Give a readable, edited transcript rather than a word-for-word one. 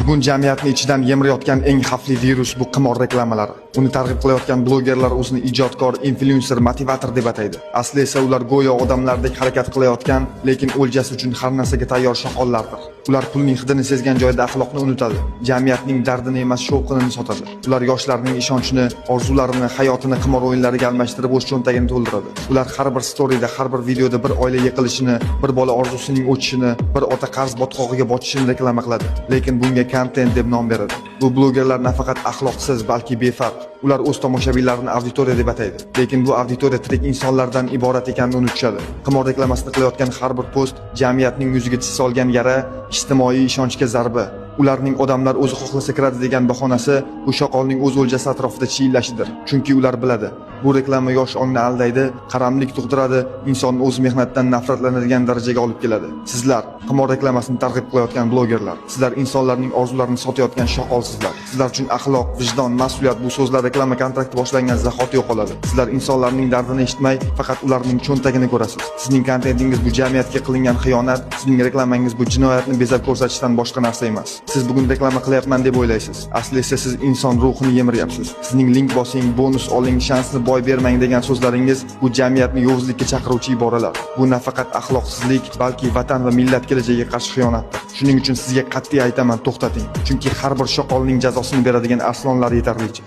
Bugun jamiyatni ichidan yemirayotgan eng xavfli virus bu qimor reklamalari. Uni targ'ib qilayotgan blogerlar o'zini ijodkor, influencer, motivator deb ataydi. Asli esa ular go'yo odamlardek harakat qilayotgan, lekin o'ljasi uchun har narsaga tayyor shoqollardir. Ular pulning hidini sezgan joyda axloqni unutadi. Jamiyatning dardini emas, shovqinini sotadi. Ular yoshlarning ishonchini, orzularini, hayotini qimor o'yinlariga almashtirib o'z cho'ntagini to'ldiradi. Ular har bir storyda, har bir videoda bir oila yiqilishini, bir bola orzusining o'chishini, bir ota qarz botqog'iga botishini reklama qiladi. Lekin bunga content deb nom beradi. Bu blogerlar nafaqat axloqsiz, balki befarq. Ular o'z tomoshabinlarini auditoriya deb ataydi. Lekin bu auditoriya tirik insonlardan iborat ekanini unutishadi. Qimor reklamasini qilayotgan har bir post jamiyatning yuziga tis solgan yara, ijtimoiy ishonchga zarba. Ularning odamlar o'zi xohlasa kiradi degan bahonasi bu shoqolning o'z o'ljasi atrofida chiyillashidir. Chunki ular biladi, bu reklama yosh ongni aldaydi, qaramlik tug'diradi, insonni o'z mehnatdan nafratlanadigan darajaga olib keladi. Sizlar qimor reklamasini targ'ib qilayotgan blogerlar, sizlar insonlarning orzularini sotayotgan shoqolsizlar. Sizlar uchun axloq, vijdon, mas'uliyat bu so'zlar reklama kontrakti boshlangan zahoti yo'qoladi. Sizlar insonlarning dardini eshitmay, faqat ularning cho'ntagini ko'rasiz. Sizning kontentingiz bu jamiyatga qilingan xiyonat, sizning reklamangiz bu jinoyatni bezab ko'rsatishdan boshqa narsa emas. Siz bugun reklama qilyapman deb o'ylaysiz. Aslida esa siz inson ruhini yemiryapsiz. Sizning link bosing, bonus oling, shansni boy bermang degan so'zlaringiz bu jamiyatni yovuzlikka chaqiruvchi iboralar. Bu nafaqat axloqsizlik, balki vatan va millat kelajagiga qarshi xiyonatdir. Shuning uchun sizga qat'iy aytaman, to'xtating. Chunki har bir shoqolning jazosini beradigan arslonlar yetarlicha.